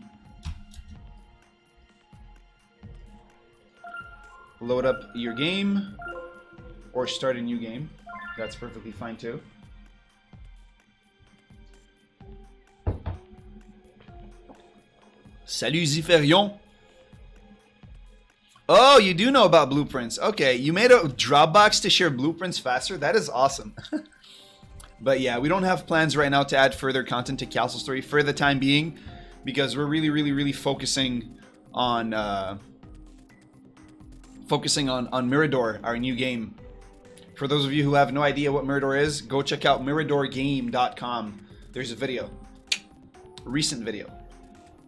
load up your game, or start a new game. That's perfectly fine too. Salut Ziferion. Oh, you do know about blueprints. Okay, you made a Dropbox to share blueprints faster. That is awesome. But yeah, we don't have plans right now to add further content to Castle Story for the time being, because we're really focusing on Mirador, our new game. For those of you who have no idea what Mirador is, go check out miradorgame.com. There's a video. Recent video.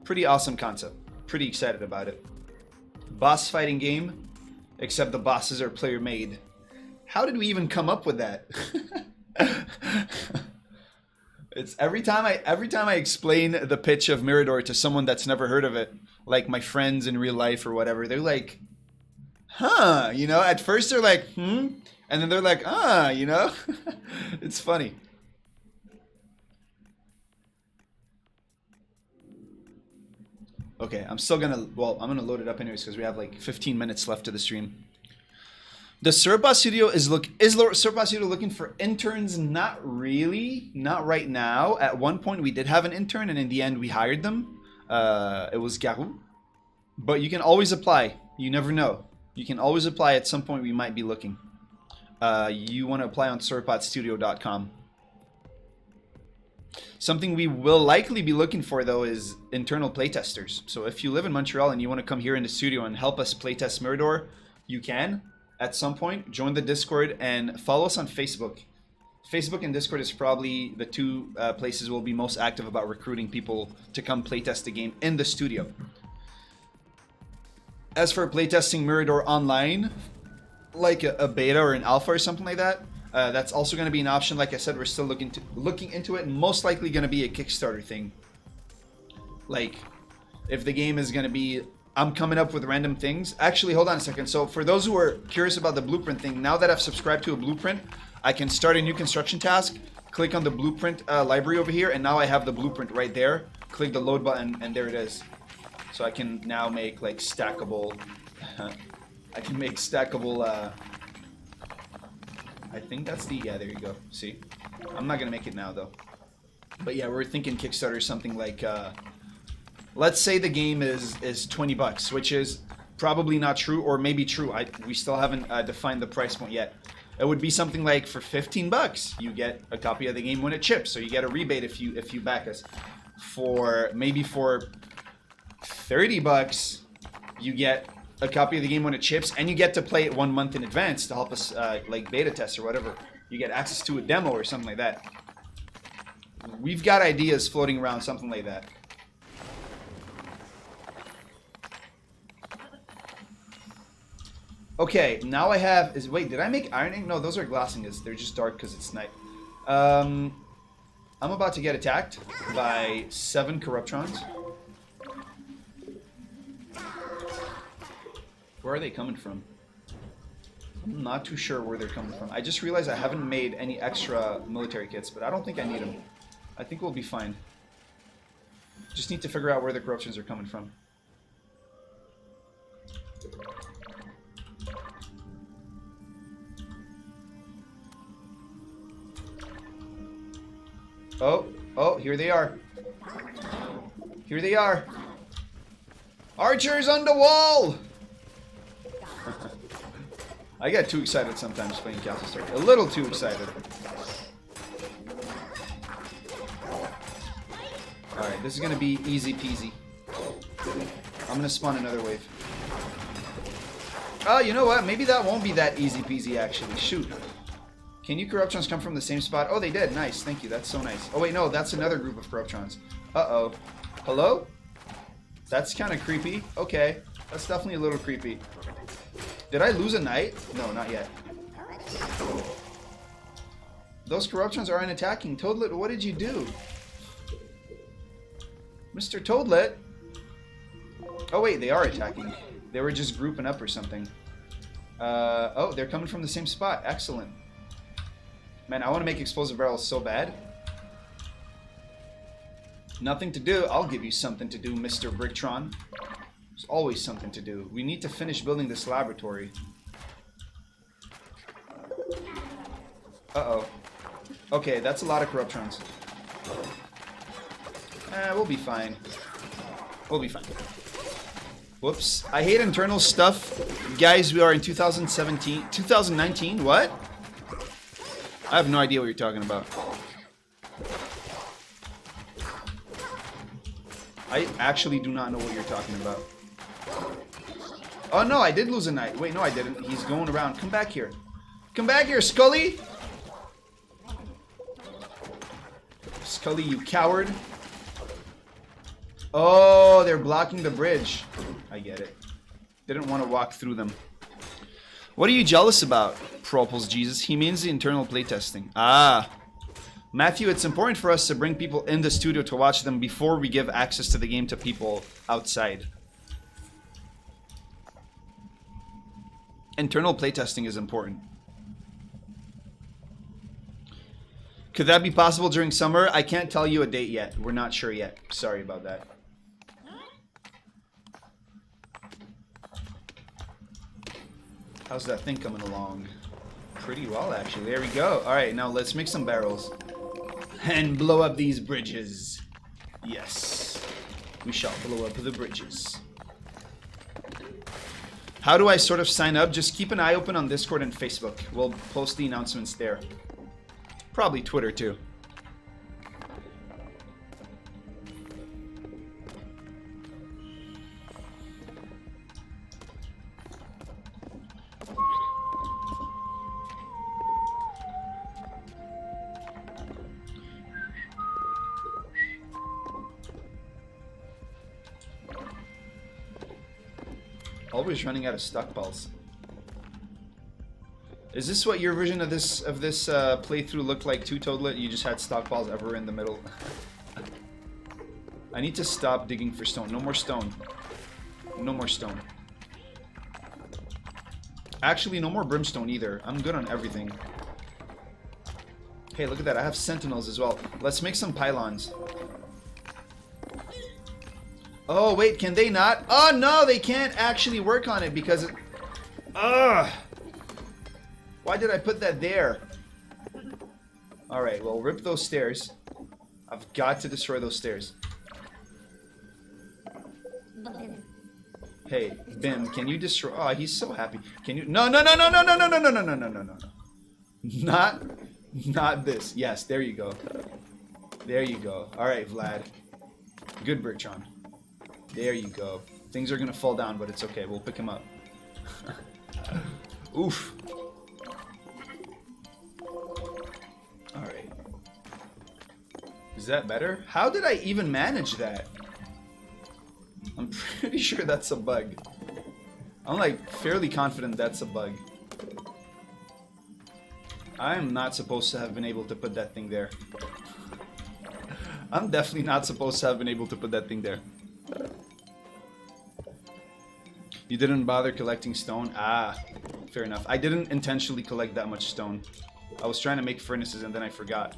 Pretty awesome concept. Pretty excited about it. Boss fighting game, except the bosses are player made. How did we even come up with that? It's every time I explain the pitch of Mirador to someone that's never heard of it, like my friends in real life or whatever, they're like, huh, you know, at first they're like, and then they're like, you know. It's funny. Okay, I'm gonna load it up anyways because we have like 15 minutes left to the stream. Does Sauropod Studio is Sauropod Studio looking for interns? Not really, not right now. At one point we did have an intern, and in the end we hired them. It was Garou, but you can always apply. You never know. You can always apply. At some point we might be looking. You want to apply on sauropodstudio.com. Something we will likely be looking for, though, is internal playtesters. So if you live in Montreal and you want to come here in the studio and help us playtest Mirador, you can. At some point, join the Discord and follow us on Facebook. Facebook and Discord is probably the two places we'll be most active about recruiting people to come playtest the game in the studio. As for playtesting Mirador online, like a beta or an alpha or something like that, that's also going to be an option. Like I said, we're still looking into it, and most likely going to be a Kickstarter thing. Like, if the game is going to be, I'm coming up with random things. Actually, hold on a second. So for those who are curious about the blueprint thing, now that I've subscribed to a blueprint, I can start a new construction task, click on the blueprint library over here, and now I have the blueprint right there. Click the load button, and there it is. So I can now make like stackable, I can make stackable, I think that's the, yeah, there you go. See? I'm not going to make it now, though. But yeah, we're thinking Kickstarter something like, let's say the game is $20, which is probably not true, or maybe true. We still haven't defined the price point yet. It would be something like for 15 bucks, you get a copy of the game when it ships, so you get a rebate if you back us. For 30 bucks, you get a copy of the game when it ships, and you get to play it 1 month in advance to help us like beta test or whatever. You get access to a demo or something like that. We've got ideas floating around, something like that. Okay, now I have... Wait, did I make ironing? No, those are glass ingots. They're just dark because it's night. I'm about to get attacked by 7 Corruptrons. Where are they coming from? I'm not too sure where they're coming from. I just realized I haven't made any extra military kits, but I don't think I need them. I think we'll be fine. Just need to figure out where the Corruptions are coming from. Oh, here they are. Here they are. Archers on the wall! I get too excited sometimes playing Castle Story. A little too excited. Alright, this is gonna be easy peasy. I'm gonna spawn another wave. Oh, you know what? Maybe that won't be that easy peasy actually. Shoot. Can you Corruptrons come from the same spot? Oh, they did. Nice. Thank you. That's so nice. Oh, wait, no. That's another group of Corruptrons. Uh-oh. Hello? That's kind of creepy. Okay. That's definitely a little creepy. Did I lose a knight? No, not yet. Those Corruptrons aren't attacking. Toadlet, what did you do? Mr. Toadlet? Oh, wait. They are attacking. They were just grouping up or something. Oh, they're coming from the same spot. Excellent. Man, I want to make explosive barrels so bad. Nothing to do. I'll give you something to do, Mr. Bricktron. There's always something to do. We need to finish building this laboratory. Uh-oh. Okay, that's a lot of Corruptrons. We'll be fine. We'll be fine. Whoops. I hate internal stuff. Guys, we are in 2017. 2019? What? I have no idea what you're talking about. I actually do not know what you're talking about. Oh no, I did lose a knight. Wait, no I didn't. He's going around. Come back here. Come back here, Scully! Scully, you coward. Oh, they're blocking the bridge. I get it. Didn't want to walk through them. What are you jealous about, Propels Jesus? He means the internal playtesting. Ah. Matthew, it's important for us to bring people in the studio to watch them before we give access to the game to people outside. Internal playtesting is important. Could that be possible during summer? I can't tell you a date yet. We're not sure yet. Sorry about that. How's that thing coming along? Pretty well, actually. There we go. Alright, now let's make some barrels. And blow up these bridges. Yes. We shall blow up the bridges. How do I sort of sign up? Just keep an eye open on Discord and Facebook. We'll post the announcements there. Probably Twitter, too. Always running out of stockpiles. Is this what your version of this playthrough looked like too, Toadlet? You just had stockpiles ever in the middle. I need to stop digging for stone. No more stone. No more stone. Actually, no more brimstone either. I'm good on everything. Hey, look at that. I have sentinels as well. Let's make some pylons. Oh, wait, can they not? Oh, no, they can't actually work on it because it... Ugh! Why did I put that there? Alright, well, rip those stairs. I've got to destroy those stairs. Hey, Bim, can you destroy? Oh, he's so happy. Can you? No, no, no, no, no, no, no, no, no, no, no, no, no, no. Not this. Yes, there you go. There you go. All right, Vlad. Good, Bertrand. There you go. Things are gonna fall down, but it's okay. We'll pick him up. Oof. All right. Is that better? How did I even manage that? I'm pretty sure that's a bug. I'm like fairly confident that's a bug. I am not supposed to have been able to put that thing there. I'm definitely not supposed to have been able to put that thing there. You didn't bother collecting stone? Ah, fair enough. I didn't intentionally collect that much stone. I was trying to make furnaces and then I forgot.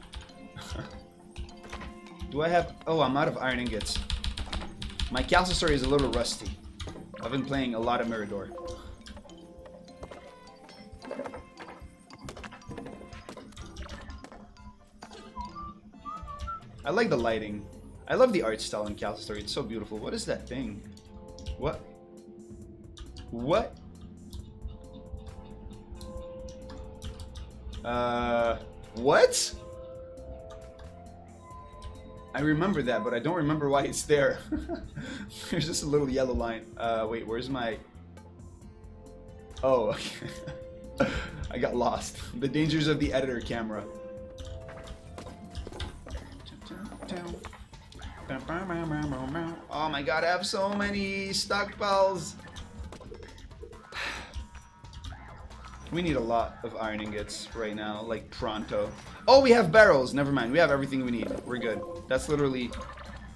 Do I have... Oh, I'm out of iron ingots. My Castle Story is a little rusty. I've been playing a lot of Mirador. I like the lighting. I love the art style in Castle Story. It's so beautiful. What is that thing? What? What? What? I remember that, but I don't remember why it's there. There's just a little yellow line. Wait, where's my... Oh, okay. I got lost. The dangers of the editor camera. Oh my god, I have so many stockpiles. We need a lot of iron ingots right now, like pronto. Oh, we have barrels. Never mind. We have everything we need. We're good. That's literally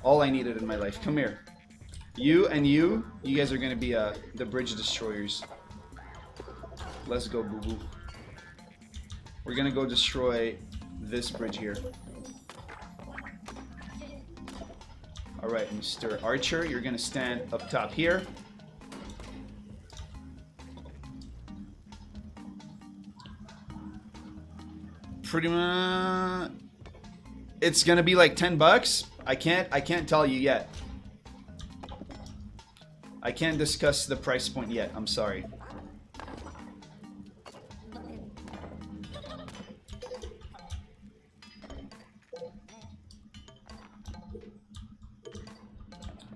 all I needed in my life. Come here. You and you guys are going to be the bridge destroyers. Let's go, boo-boo. We're going to go destroy this bridge here. Alright, Mr. Archer, you're going to stand up top here. Pretty much, it's gonna be like $10. I can't tell you yet. I can't discuss the price point yet. I'm sorry.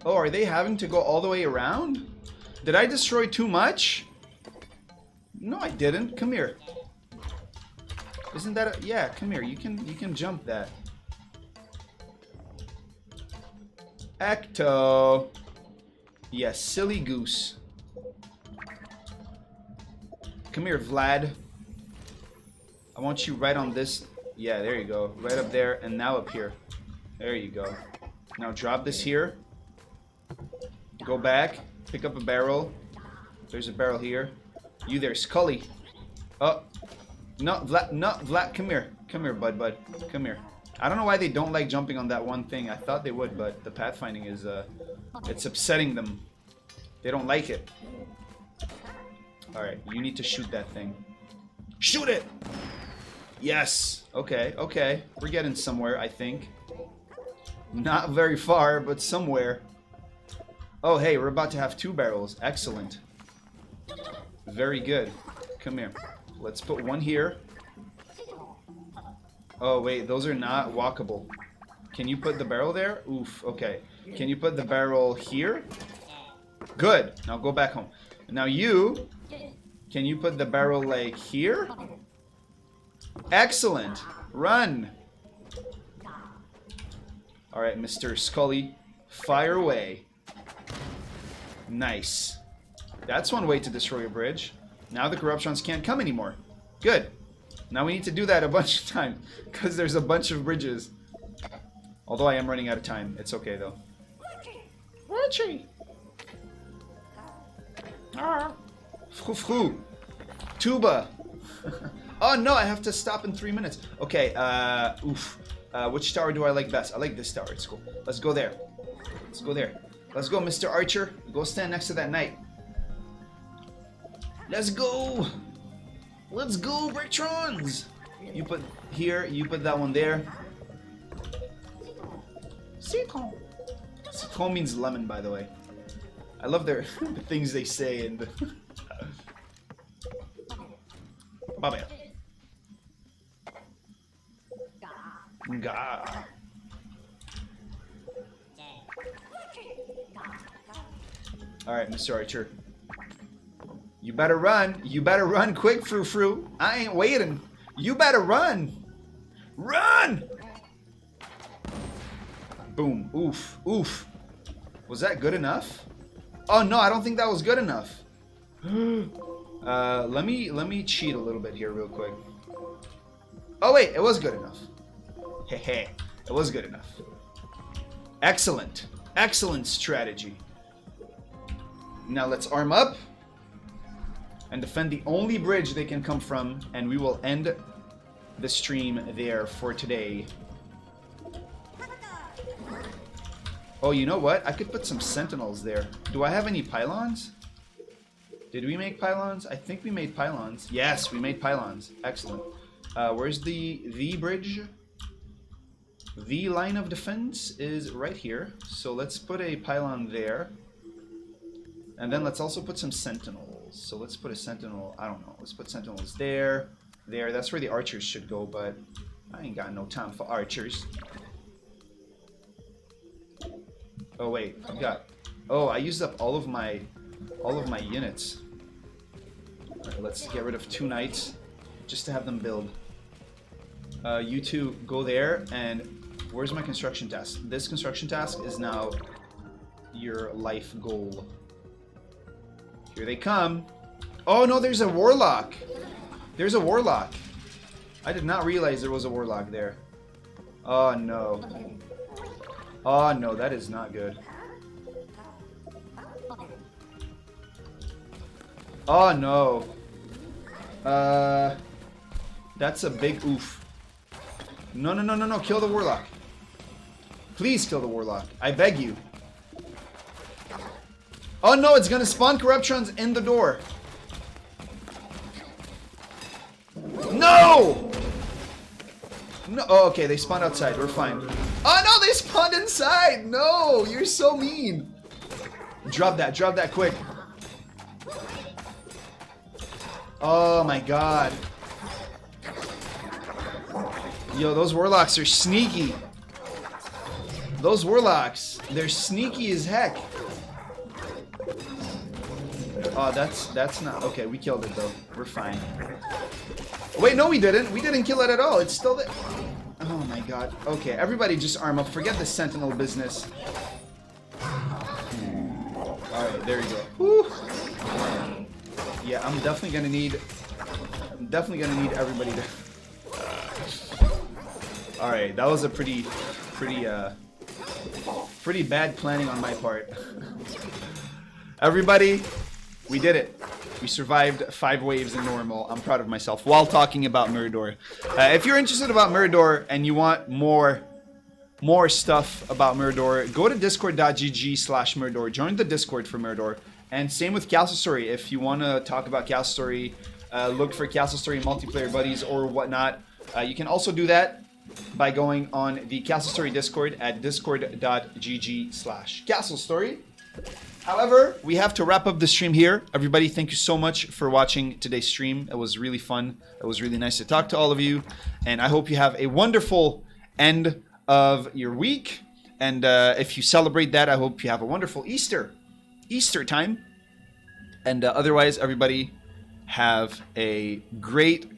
Oh, are they having to go all the way around? Did I destroy too much? No, I didn't. Come here. Isn't that a... Yeah, come here. You can jump that. Ecto. Yes, silly goose. Come here, Vlad. I want you right on this. Yeah, there you go. Right up there, and now up here. There you go. Now drop this here. Go back. Pick up a barrel. There's a barrel here. You there, Scully. Oh. No, Vlad, come here. Come here, bud. Come here. I don't know why they don't like jumping on that one thing. I thought they would, but the pathfinding is, it's upsetting them. They don't like it. Alright, you need to shoot that thing. Shoot it! Yes! Okay, okay. We're getting somewhere, I think. Not very far, but somewhere. Oh, hey, we're about to have 2 barrels. Excellent. Very good. Come here. Let's put one here. Oh, wait, those are not walkable. Can you put the barrel there? Oof, okay. Can you put the barrel here? Good. Now go back home. Now you, can you put the barrel like here? Excellent. Run. All right, Mr. Scully, fire away. Nice. That's one way to destroy a bridge. Now the corruptions can't come anymore. Good. Now we need to do that a bunch of times because there's a bunch of bridges. Although I am running out of time. It's okay though. Richie. Frou. Tuba. Oh no, I have to stop in 3 minutes. Okay, which tower do I like best? I like this tower, it's cool. Let's go there. Let's go there. Let's go, Mr. Archer. Go stand next to that knight. Let's go! Let's go, Bertrands! You put here, you put that one there. Citron. Citron means lemon, by the way. I love their the things they say and. Bye. Gah. All right, Mr. Archer. You better run. You better run quick, Frou-Frou. I ain't waiting. You better run. Run! Boom. Oof. Oof. Was that good enough? Oh no, I don't think that was good enough. Let me cheat a little bit here real quick. Oh wait, it was good enough. Hey, it was good enough. Excellent. Excellent strategy. Now let's arm up and defend the only bridge they can come from, and we will end the stream there for today. Oh, you know what? I could put some sentinels there. Do I have any pylons? Did we make pylons? I think we made pylons. Yes, we made pylons. Excellent. Where's the bridge? The line of defense is right here. So let's put a pylon there. And then let's also put some sentinels. So let's put a sentinel, I don't know. Let's put sentinels there. There, that's where the archers should go, but I ain't got no time for archers. Oh wait, I've got. Oh, I used up all of my units. Alright, let's get rid of 2 knights just to have them build. You two go there, and where's my construction task? This construction task is now your life goal. Here they come. Oh no, there's a warlock. There's a warlock. I did not realize there was a warlock there. Oh no. Oh no, that is not good. Oh no. That's a big oof. No, no, no, no, no, kill the warlock. Please kill the warlock. I beg you. Oh no, it's gonna spawn corruptions in the door. No! No, oh, okay, they spawned outside. We're fine. Oh no, they spawned inside! No, you're so mean. Drop that quick. Oh my god. Yo, those warlocks are sneaky. Those warlocks, they're sneaky as heck. Oh, that's not okay. We killed it though. We're fine. Wait, no, we didn't. We didn't kill it at all. It's still there. Oh my god. Okay, everybody just arm up. Forget the sentinel business. All right, there you go. Whew. Yeah, I'm definitely gonna need everybody to. All right, that was a pretty bad planning on my part. Everybody, we did it. We survived 5 waves in normal. I'm proud of myself while talking about Mirador. If you're interested about Mirador and you want more stuff about Mirador, go to discord.gg/Mirador. Join the Discord for Mirador. And same with Castle Story. If you want to talk about Castle Story, look for Castle Story multiplayer buddies or whatnot. You can also do that by going on the Castle Story Discord at discord.gg/Castle Story. However, we have to wrap up the stream here. Everybody, thank you so much for watching today's stream. It was really fun. It was really nice to talk to all of you. And I hope you have a wonderful end of your week. And if you celebrate that, I hope you have a wonderful Easter time. And otherwise, everybody, have a great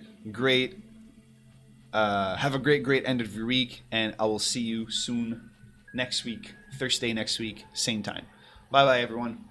end of your week. And I will see you soon next week, Thursday next week, same time. Bye-bye, everyone.